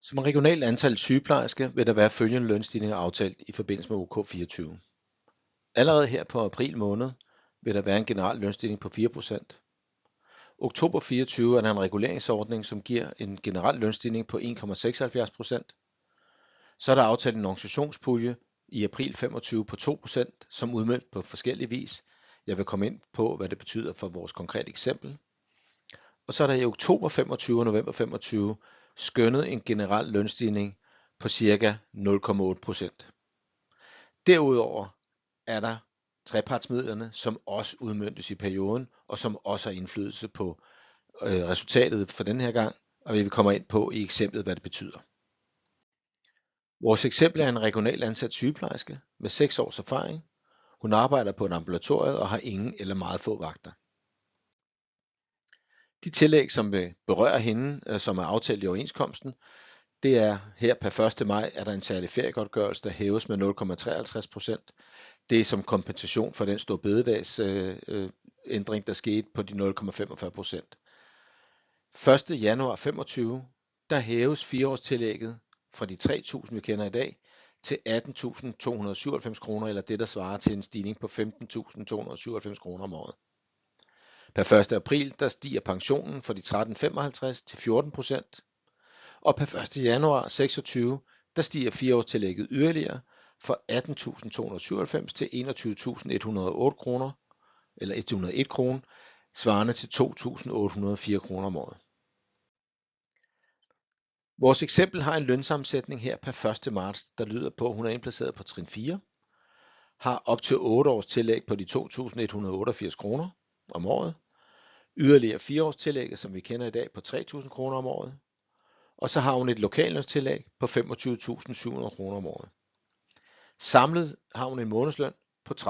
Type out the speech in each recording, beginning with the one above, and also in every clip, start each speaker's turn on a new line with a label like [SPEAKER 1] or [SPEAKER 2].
[SPEAKER 1] Som regionalt ansat sygeplejerske vil der være følgende lønstigninger aftalt i forbindelse med OK24. Allerede her på april måned vil der være en generel lønstigning på 4%. Oktober 24 er der en reguleringsordning, som giver en generel lønstigning på 1,76%. Så er der aftalt en organisationspulje i april 25 på 2%, som udmeldt på forskellig vis. Jeg vil komme ind på, hvad det betyder for vores konkrete eksempel. Og så er der i oktober 25 og november 25 skønnet en generel lønstigning på ca. 0,8%. Derudover er der trepartsmidlerne, som også udmøntes i perioden, og som også har indflydelse på resultatet for den her gang, og vi vil komme ind på i eksemplet, hvad det betyder. Vores eksempel er en regionalt ansat sygeplejerske med 6 års erfaring. Hun arbejder på en ambulatorium og har ingen eller meget få vagter. De tillæg, som vil berøre hende, som er aftalt i overenskomsten, det er her per 1. maj, er der en særlig feriegodtgørelse, der hæves med 0,53%. Det er som kompensation for den store bededags ændring, der skete på de 0,45%. 1. januar 25, der hæves 4-årstillægget fra de 3.000, vi kender i dag, til 18.297 kroner, eller det, der svarer til en stigning på 15.297 kroner om året. Per 1. april, der stiger pensionen fra de 13,55 til 14%, og per 1. januar 26, der stiger 4-årstillægget yderligere fra 18.297 til 21.108 kroner, eller 101 kroner, svarende til 2.804 kroner om året. Vores eksempel har en lønsammensætning her per 1. marts, der lyder på, at hun er indplaceret på trin 4, har op til 8 års tillæg på de 2.188 kroner om året, yderligere 4 års tillæg, som vi kender i dag, på 3.000 kroner om året, og så har hun et lokallønstillæg på 25.700 kroner om året. Samlet har hun en månedsløn på 30.128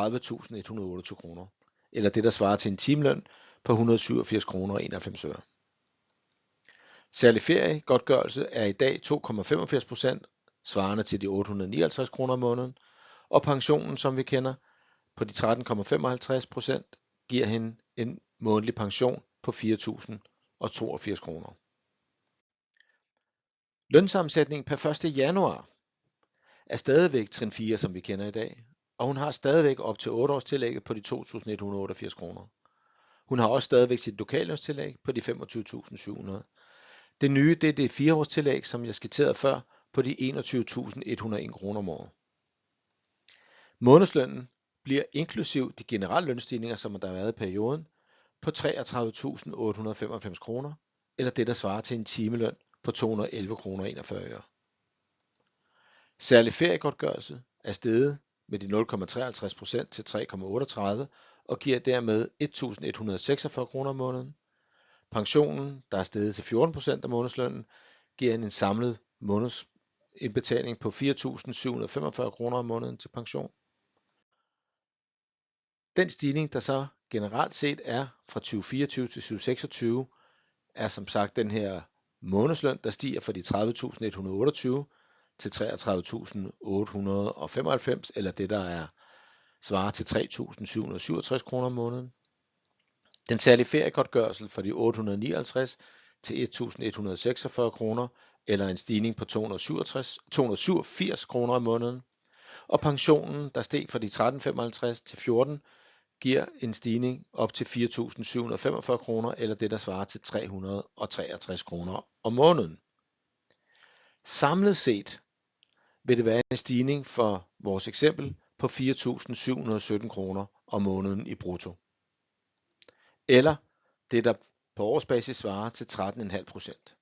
[SPEAKER 1] kroner, eller det, der svarer til en timeløn på 187 kroner og 91 øre. Særlig feriegodtgørelse er i dag 2,85%, svarende til de 859 kroner om måneden, og pensionen, som vi kender, på de 13,55%, giver hende en månedlig pension på 4.082 kroner. Lønsammensætningen per 1. januar er stadigvæk trin 4, som vi kender i dag, og hun har stadigvæk op til 8 års tillægget på de 2.188 kroner. Hun har også stadigvæk sit lokallønstillæg på de 25.700. Det nye, det er det 4 års tillæg, som jeg skitserede før, på de 21.101 kroner om året. Månedslønnen bliver inklusiv de generelle lønstigninger, som der har været i perioden, på 33.895 kroner, eller det, der svarer til en timeløn på 211 kroner 41 øre. Særlig feriegodtgørelse er steget med de 0,53% til 3,38 og giver dermed 1.146 kroner om måneden. Pensionen, der er steget til 14% af månedslønnen, giver en samlet månedsindbetaling på 4.745 kroner om måneden til pension. Den stigning, der så generelt set er fra 2024 til 2026, er som sagt den her månedsløn, der stiger fra de 30.128 til 33.895, eller det, der er svarer til 3.767 kroner om måneden. Den særlige feriegodtgørelse fra de 859 til 1.146 kroner, eller en stigning på 287 kroner om måneden. Og pensionen, der steg fra de 13,55 til 14, giver en stigning op til 4.745 kroner, eller det, der svarer til 363 kroner om måneden. Samlet set vil det være en stigning for vores eksempel på 4.717 kroner om måneden i brutto. Eller det, der på årsbasis svarer til 13,5%.